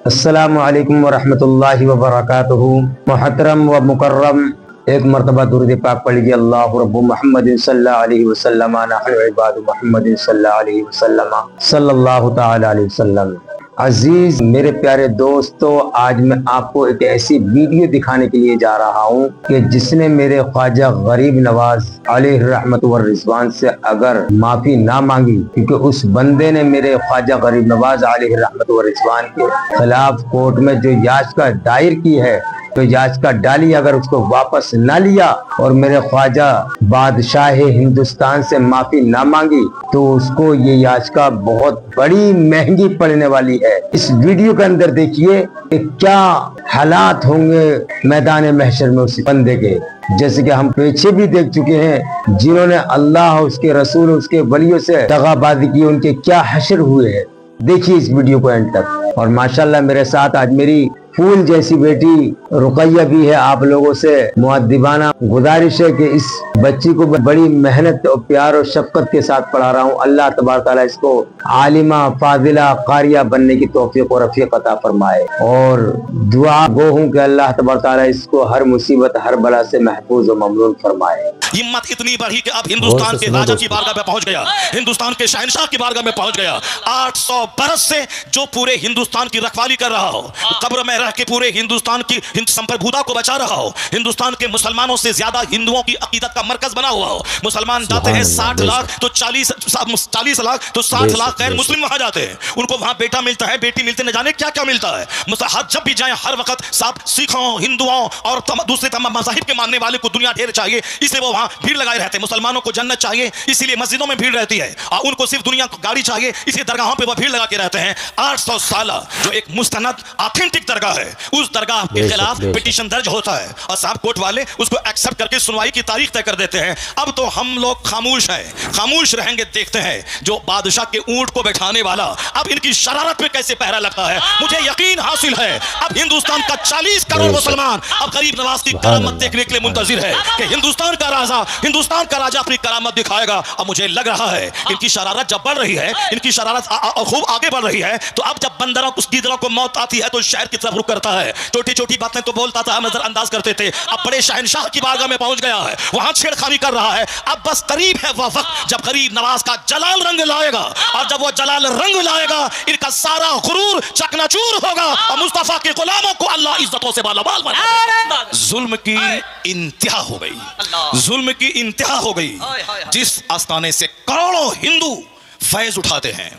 अस्सलामु अलैकुम वरहमतुल्लाहि वबरकातुहू। मुहतरम व मुकर्रम, एक मरतबा दुरूद पाक पढ़ लीजिए। अल्लाहु रब्बु मुहम्मदिन सल्लल्लाहु अलैहि वसल्लम नहनु इबादु मुहम्मदिन सल्लल्लाहु अलैहि वसल्लम सल्लल्लाहु तआला अलैहि वसल्लम। अजीज मेरे प्यारे दोस्तों, आज मैं आपको एक ऐसी वीडियो दिखाने के लिए जा रहा हूँ कि जिसने मेरे ख्वाजा गरीब नवाज अलैहि रहमत व रिजवान से अगर माफी ना मांगी, क्योंकि उस बंदे ने मेरे ख्वाजा गरीब नवाज अलैहि रहमत व रिजवान के खिलाफ कोर्ट में जो याचिका दायर की है, तो याचिका डाली, अगर उसको वापस ना लिया और मेरे ख्वाजा बादशाह हिंदुस्तान से माफी ना मांगी, तो उसको ये याचिका बहुत बड़ी महंगी पड़ने वाली है। इस वीडियो के अंदर देखिए कि क्या हालात होंगे मैदान महशर में उस बंदे के। जैसे कि हम पीछे भी देख चुके हैं, जिन्होंने अल्लाह, उसके रसूल, उसके वलियों से दगाबाजी की, उनके क्या हशर हुए हैं। देखिए इस वीडियो को एंड तक। और माशाल्लाह मेरे साथ आज मेरी फूल जैसी बेटी रुकैया भी है। आप लोगों से मुअद्दिबाना गुजारिश है कि इस बच्ची को बड़ी मेहनत और प्यार और शफकत के साथ पढ़ा रहा हूँ। अल्लाह तबारक तआला इसको आलिमा, फाजिला, कारिया बनने की तौफीक और रफीक अता फरमाए। और दुआ गो हूँ कि अल्लाह तबारक तआला इसको हर मुसीबत, हर बला से महफूज और ममनून फरमाए। हिम्मत इतनी बढ़ी कि अब हिंदुस्तान के राजा की बारगाह में पहुंच गया, हिंदुस्तान के शहंशाह की बारगाह में पहुंच गया। 800 बरस से जो पूरे हिंदुस्तान की रखवाली कर रहा हो, कब्र में रह के पूरे हिंदुस्तान की संप्रभुता को बचा रहा हो, हिंदुस्तान के मुसलमानों से ज्यादा हिंदुओं की अकीदत का मरकज बना हुआ हो। मुसलमान जाते हैं 60 लाख तो 40 लाख तो 60 लाख गैर मुस्लिम वहां जाते हैं। उनको वहां बेटा मिलता है, बेटी मिलती, न जाने क्या क्या मिलता है। जब भी जाए हर वक्त साहब सिखों, हिंदुओं और दूसरे तमाम मज़ाहिब के मानने वाले को दुनिया ढेर चाहिए, इसलिए वो वहां भीड़ लगाए रहते हैं। मुसलमानों को जन्नत चाहिए, इसीलिए मस्जिदों में भीड़ रहती है, और उनको सिर्फ दुनिया को गाड़ी चाहिए, इसलिए दरगाहों पे वो भीड़ लगा के रहते हैं। 800 साल जो एक मुस्तनद ऑथेंटिक दरगाह है, उस दरगाह के खिलाफ पिटीशन दर्ज होता है और साहब कोर्ट वाले उसको एक्सेप्ट करके सुनवाई की तारीख तय कर देते हैं। अब तो हम लोग खामोश हैं, खामोश रहेंगे, देखते हैं जो बादशाह के ऊंट को बैठाने वाला अब इनकी शरारत में कैसे पहरा लगता है। मुझे यकीन हासिल है अब हिंदुस्तान का 40 करोड़ मुसलमान अब गरीब नवाज की करामत देखने के लिए मुंतजिर है कि हिंदुस्तान का राजा अपनी करामत दिखाएगा। अब मुझे लग रहा है कि इनकी शरारत जब बढ़ रही है, इनकी शरारत खूब आगे बढ़ रही है, तो अब जब बंदरों उस गिदरों को मौत आती है तो शहर की तरफ रुख करता है। छोटी छोटी बातें तो बोलता था, हम नजरअंदाज करते थे, अब बड़े शहंशाह की बारगाह में पहुंच गया है, वहां छेड़खानी कर रहा है। अब बस करीब है वह वक्त जब गरीब नवाज का जलाल रंग लाएगा, और जब वो जलाल रंग लाएगा इनका सारा गुरूर चकनाचूर होगा और मुस्तफा के गुलामों को अल्लाह इज्जतों से बालामाल बनाएगा। जुल्म की इंतहा हो गई, जुल्म की इंतहा हो गई। जिस आस्थाने से करोड़ों हिंदू फैज उठाते हैं,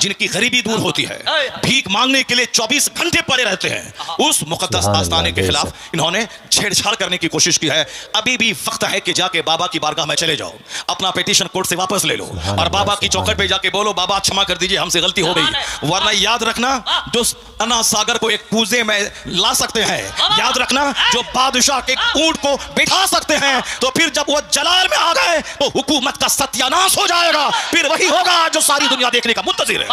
जिनकी गरीबी दूर होती है, भीख मांगने के लिए 24 घंटे पड़े रहते हैं, उस मुकद्दस आस्थाने के खिलाफ इन्होंने छेड़छाड़ करने की कोशिश की है। अभी भी वक्त है कि जाके बाबा की बारगाह में चले जाओ, अपना पिटीशन कोर्ट से वापस ले लो और बाबा की चौखट पे जाके बोलो, बाबा क्षमा कर दीजिए, हमसे गलती हो गई। वरना याद रखना, जो अना सागर को एक पूजे में ला सकते हैं, याद रखना जो बादशाह के ऊंट को बिठा सकते हैं, तो फिर जब वो जलाल में आ गए तो हुकूमत का सत्यानाश हो जाएगा। फिर वही होगा जो सारी दुनिया देखने का मुंतजिर है।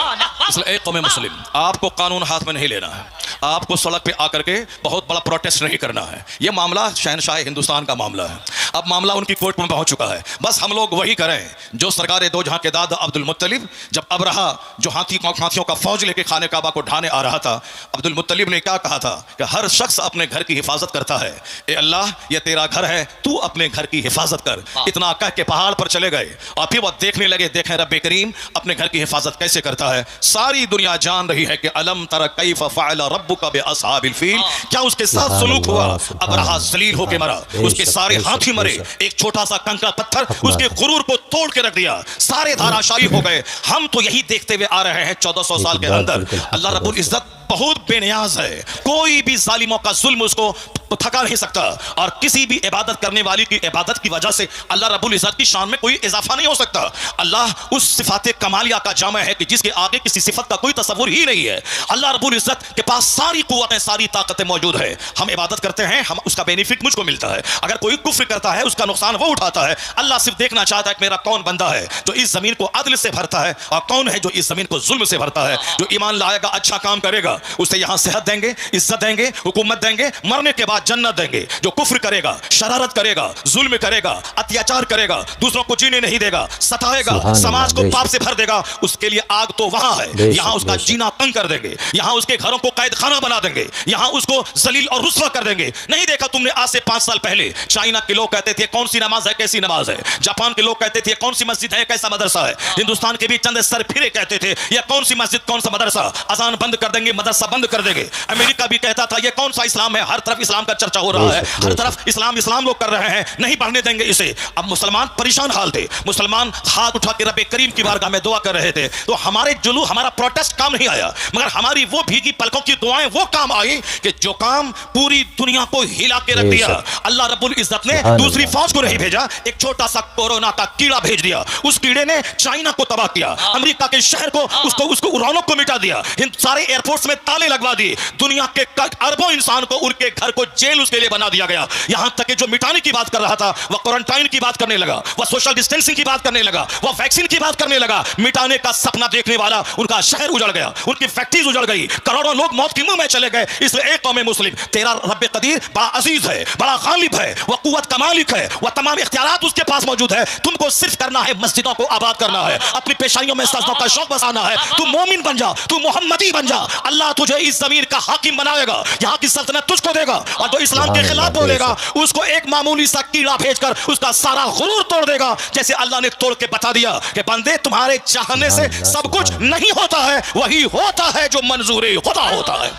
एक कौम मुस्लिम, आपको कानून हाथ में नहीं लेना है, आपको सड़क पे आकर के बहुत बड़ा प्रोटेस्ट नहीं करना है। यह मामला शहनशाह हिंदुस्तान का मामला है, अब मामला उनकी कोर्ट में पहुंच चुका है। बस हम लोग वही करें जो सरकार दो जहां के दादा अब्दुल मुत्तलिब, जब अबरहा जो हाथियों का फौज लेके खाने काबा को ढाने आ रहा था, अब्दुल मुत्तलिब ने क्या कहा था कि हर शख्स अपने घर की हिफाजत करता है, ए अल्लाह ये तेरा घर है, तू अपने घर की हिफाजत कर। इतना कह के पहाड़ पर चले गए और फिर वो देखने लगे, देखें रब्बे करीम अपने घर की हिफाजत कैसे करता है। सारी दुनिया जान रही है कि अलम तरा कैफ फअल रब्बुका बिअसहाबिल फील, क्या उसके साथ सुलूक हुआ। अबरहा जलील होके मरा, उसके सारे हाथी मरे, एक छोटा सा कंकरा पत्थर उसके गुरूर को तोड़ के रख दिया, सारे धाराशायी हो गए। हम तो यही देखते हुए आ रहे हैं 1400 साल के अंदर। अल्लाह रब्बुल इज्जत बहुत बेनियाज है, कोई भी जालिमों का जुल्म उसको थका नहीं सकता, और किसी भी इबादत करने वाली की इबादत की वजह से अल्लाह रब्बुल इज्जत की शान में कोई इजाफा नहीं हो सकता। अल्लाह उस सिफात कमालिया का जामा है कि जिसके आगे किसी सिफत का कोई तस्वुर ही नहीं है। अल्लाह रब्बुल इज्जत के पास सारी कुव्वतें, सारी ताकतें मौजूद है। हम इबादत करते हैं, हम उसका बेनिफिट मुझको मिलता है, अगर कोई कुफ्र करता है उसका नुकसान वो उठाता है। अल्लाह सिर्फ देखना चाहता है कि मेरा कौन बंदा है जो इस जमीन को अदल से भरता है, और कौन है जो इस जमीन को जुल्म से भरता है। जो ईमान लाएगा, अच्छा काम करेगा, उसे यहाँ सेहत देंगे, इज्जत देंगे, हुकूमत देंगे, मरने के बाद अल्लाह जन्नत देंगे। जो कुफ्र करेगा, शरारत करेगा, जुल्म करेगा, अत्याचार करेगा, दूसरों को जीने नहीं देगा, सताएगा, समाज को पाप से भर देगा, उसके लिए आग तो वहां है, यहाँ उसका जीना तंग कर देंगे, यहाँ उसके घरों को कैद खाना बना देंगे, यहाँ उसको जलील और रुस्वा कर देंगे। नहीं देखा तुमने आज से 5 साल पहले चाइना के लोग कहते थे कौन सी नमाज है, कैसी नमाज है, जापान के लोग कहते थे कौन सी मस्जिद है, कैसा मदरसा है, हिंदुस्तान के भी चंद सर फिरे कहते थे यह कौन सी मस्जिद, कौन सा मदरसा, अजान बंद कर देंगे, मदरसा बंद कर देंगे। अमेरिका भी कहता था यह कौन सा इस्लाम है, हर तरफ इस्लाम का चर्चा हो रहा है, हर तरफ इस्लाम इस्लाम लोग कर रहे हैं, नहीं बढ़ने देंगे इसे। अब मुसलमान परेशान हाल थे, मुसलमान हाथ उठा के रब्बे करीम की बारगाह में दुआ कर रहे थे, तो हमारे जुलू हमारा प्रोटेस्ट काम नहीं आया, मगर हमारी वो भीगी पलकों की दुआएं वो काम आई कि जो काम पूरी दुनिया को हिला के रख दिया। अल्लाह रब्बुल इज्जत ने दूसरी फौज को नहीं भेजा, एक छोटा सा कोरोना का कीड़ा भेज दिया, उस कीड़े ने चाइना को तबाह किया, अमेरिका के शहर को उसको रौनक को मिटा दिया, सारे एयरपोर्ट्स में ताले लगवा दिए, दुनिया के अरबों इंसान को उनके घर को जेल उसके लिए बना दिया गया। यहां तक कि जो मिटाने की बात कर रहा था वह क्वारंटाइन की बात करने लगा, वह सोशल डिस्टेंसिंग की बात करने लगा, वह वैक्सीन की बात करने लगा। मिटाने का सपना देखने वाला उनका शहर उजड़ गया, उनकी फैक्ट्रीज उजड़ गई, करोड़ों लोग मौत के मुंह में चले गए। इसलिए एक कौम मुस्लिम, तेरा रब्बे कदीर बड़ा अजीज है, बड़ा गालिब है, वह कुव्वत का मालिक है, वह तमाम इख्तियारात उसके पास मौजूद है। तुमको सिर्फ करना है मस्जिदों को आबाद करना है, अपनी पेशानियों में सजदों का शौक बसाना है। तू मोमिन बन जा, तू मोहम्मदी बन जा, अल्लाह तुझे इस जमीन का हाकिम बनाएगा, यहाँ की सल्तनत तुझको देगा। और जो इस्लाम के खिलाफ बोलेगा उसको एक मामूली सा कीड़ा भेजकर उसका सारा गुरूर तोड़ देगा। जैसे अल्लाह ने तोड़ के बता दिया कि बंदे तुम्हारे चाहने से सब कुछ नहीं होता है, वही होता है जो मंजूरी खुदा होता है।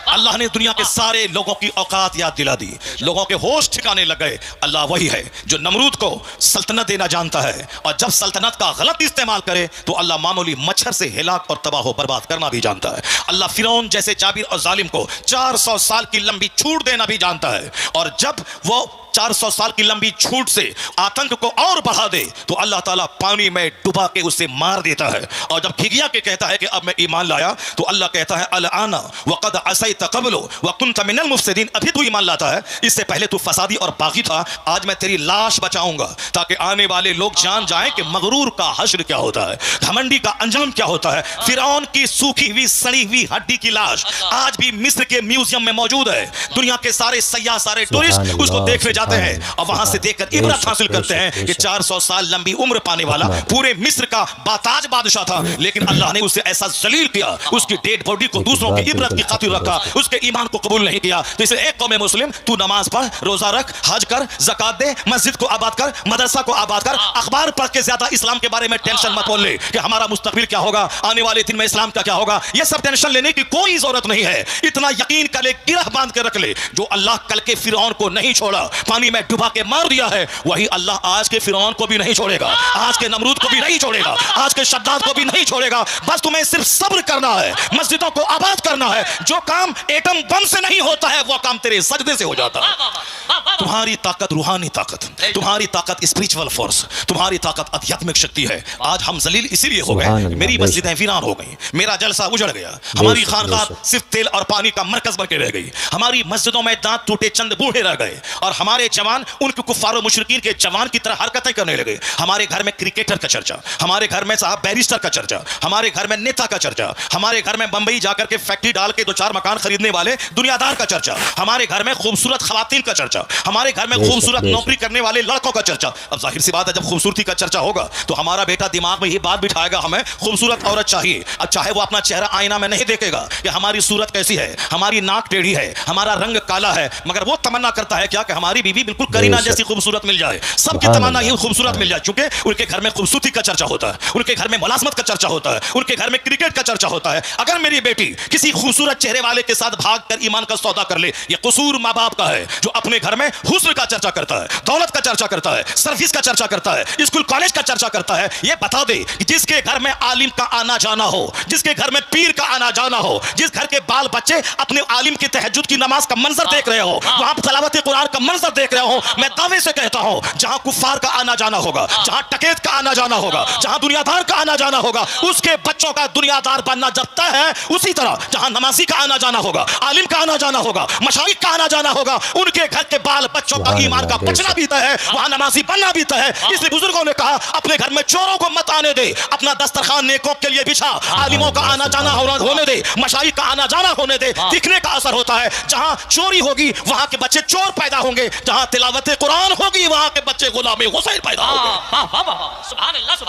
अल्लाह ने दुनिया के सारे लोगों की औकात याद दिला दी, लोगों के होश ठिकाने लग गए। अल्लाह वही है जो नमरूद को सल्तनत देना जानता है, और जब सल्तनत का गलत इस्तेमाल करे तो अल्लाह मामूली मच्छर से हिलाक और तबाह बर्बाद करना भी जानता है। अल्लाह फिरौन जैसे जाबिर और जालिम को 400 साल की लंबी छूट देना भी जानता है, और जब वो 400 साल की लंबी छूट से आतंक को और बढ़ा दे तो अल्लाह ताला पानी में डुबा के उसे मार देता है। और जब खिगिया के कहता है कि अब मैं ईमान लाया तो अल्लाह कहता है अलआना वक़द असैत क़ब्लु व कुन्त मिनल मुफ़्सिदीन, अभी तू ईमान लाता है, इससे पहले तू फसादी और बागी था, आज मैं तेरी लाश बचाऊंगा ताकि आने वाले लोग जान जाएं कि मगरूर का हश्र क्या होता है, घमंडी का अंजाम क्या होता है। फिरौन की सूखी हुई सड़ी हुई हड्डी की लाश आज भी मिस्र के म्यूजियम में मौजूद है। दुनिया के सारे सयाह, सारे टूरिस्ट उसको देखने जाते हैं और वहां से देखकर इबरत हासिल करते हैं कि 400 साल लंबी उम्र पाने वाला पूरे मिस्र का बाताज बादशाह था, लेकिन अल्लाह ने उसे ऐसा जलील किया, उसकी डेड बॉडी को दूसरों की इबरत की खातिर रखा, उसके ईमान को कबूल नहीं किया। तो इसे एक कौम मुस्लिम, तू नमाज पढ़, रोजा रख, हज कर, ज़कात दे, मस्जिद को आबाद कर, मदरसा को आबाद कर, अखबार पढ़ के ज्यादा इस्लाम के बारे में टेंशन मत बोल ले कि हमारा मुस्तकबिल क्या होगा, आने वाले दिन में इस्लाम का क्या होगा। यह सब टेंशन लेने की कोई जरूरत नहीं है। इतना यकीन कर ले, गिरह बांध के रख ले, जो अल्लाह कल के फिरौन को नहीं छोड़ा, पानी में डुबा के मार दिया है, वही अल्लाह आज के फिरौन को भी नहीं छोड़ेगा, आज के नमरूद को भी नहीं छोड़ेगा, आज के शद्दाद को भी नहीं छोड़ेगा। बस तुम्हें सिर्फ सब्र करना है, मस्जिदों को आबाद करना है। जो काम एटम बम से नहीं होता है वो काम तेरे सजदे से हो जाता है। तुम्हारी ताकत रूहानी ताकत, तुम्हारी ताकत स्पिरिचुअल फोर्स, तुम्हारी ताकत आध्यात्मिक शक्ति है। आज हम जलील इसीलिए हो गए, मेरी मस्जिदें वीरान हो गई, मेरा जलसा उजड़ गया, हमारी खानकाह सिर्फ तेल और पानी का मरकज बन के रह गई, हमारी मस्जिदों में दांत टूटे चंद बूढ़े रह गए, और हमारे जवान उनके कुफ्फार और मुशरिकीन के जवान की तरह हरकतें करने लगे। हमारे घर में क्रिकेटर का चर्चा, हमारे घर में साहब बैरिस्टर का चर्चा, हमारे घर में नेता का चर्चा, हमारे घर में बंबई जाकर के फैक्ट्री डाल के 2-4 मकान खरीदने वाले दुनियादार का चर्चा, हमारे घर में खूबसूरत खवातीन का चर्चा, हमारे घर में खूबसूरत नौकरी करने वाले लड़कों का चर्चा। अब जाहिर सी बात है, जब खूबसूरती का चर्चा होगा तो हमारा बेटा दिमाग में ये बात बिठाएगा हमें खूबसूरत औरत चाहिए। अब चाहे वो अपना चेहरा आईना में नहीं देखेगा कि हमारी सूरत कैसी है, हमारी नाक टेढ़ी है, हमारा रंग काला है, मगर वो तमन्ना करता है क्या कि हमारी बीवी बिल्कुल करीना जैसी खूबसूरत मिल जाए। सबकी तमन्ना ये खूबसूरत मिल जाए, क्योंकि उनके घर में खूबसूरती का चर्चा होता है, उनके घर में मुलाजमत का चर्चा होता है, उनके घर में क्रिकेट का चर्चा होता है। अगर मेरी बेटी किसी खूबसूरत चेहरे वाले के साथ भागकर ईमान का सौदा कर ले, ये कसूर माँ बाप का है जो अपने घर में हुस्न का चर्चा करता है, दौलत का चर्चा करता है, सर्विस का चर्चा करता है, स्कूल कॉलेज का चर्चा करता है। ये बता दे कि जिसके घर में आलिम का आना जाना हो, जिसके घर में पीर का आना जाना हो, जिस घर के बाल बच्चे अपने आलिम की तहज्जुद की नमाज का मंजर देख रहे हो, वहां तलावत कुरान का मंजर देख रहे हो, मैं दावे से कहता हूं जहां कुफ्फार का आना जाना होगा, जहां टकेत का आना जाना होगा, जहां दुनियादार का आना जाना होगा, उसके बच्चों का दुनियादार बनना जब तय है, उसी तरह जहां नमाजी का आना जाना होगा, आलिम का आना जाना होगा, मशाइख का आना जाना होगा, उनके घर के बाल बच्चों का ईमान का बचना भी तय है, वहां नमाजी बनना भी तय है। इसलिए बुजुर्गों ने कहा अपने घर में चोरों को मत आने दे, अपना दस्तरखान नेकों के लिए बिछा, आलिमों का आना जाना होने दे, मशाइख का आना जाना होने दे। दिखने का असर होता है, जहां चोरी होगी वहां के बच्चे चोर पैदा होंगे, जहां तिलावत कुरान होगी वहां के बच्चे गुलाम हुसैन पैदा होंगे।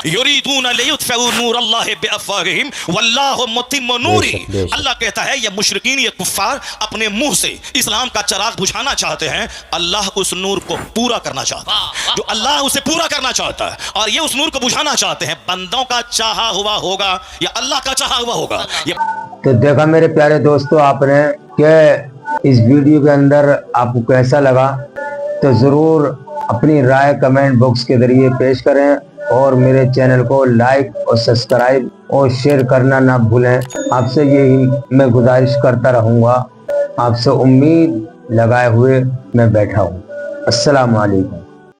युरीदून लियुत्फिउ नूरल्लाहि बिअफ़वाहिहिम वल्लाहु मुतिम्मु नूरी। अल्लाह कहता है ये मुशरिकीन, ये कुफ्फार अपने मुंह से इस्लाम का चिराग बुझाना चाहते हैं, अल्लाह उस नूर को पूरा करना चाहता है। जो अल्लाह उसे पूरा करना चाहता है और ये उस नूर को बुझाना चाहते हैं, बंदों का चाहा हुआ होगा या अल्लाह का चाहा हुआ होगा। तो देखा मेरे प्यारे दोस्तों आपने कि इस वीडियो के अंदर आपको कैसा लगा, तो जरूर अपनी राय कमेंट बॉक्स के जरिए पेश करें और मेरे चैनल को लाइक और सब्सक्राइब और शेयर करना ना भूलें। आपसे यही मैं गुजारिश करता रहूँगा, आपसे उम्मीद लगाए हुए मैं बैठा हूँ। अस्सलाम वालेकुम।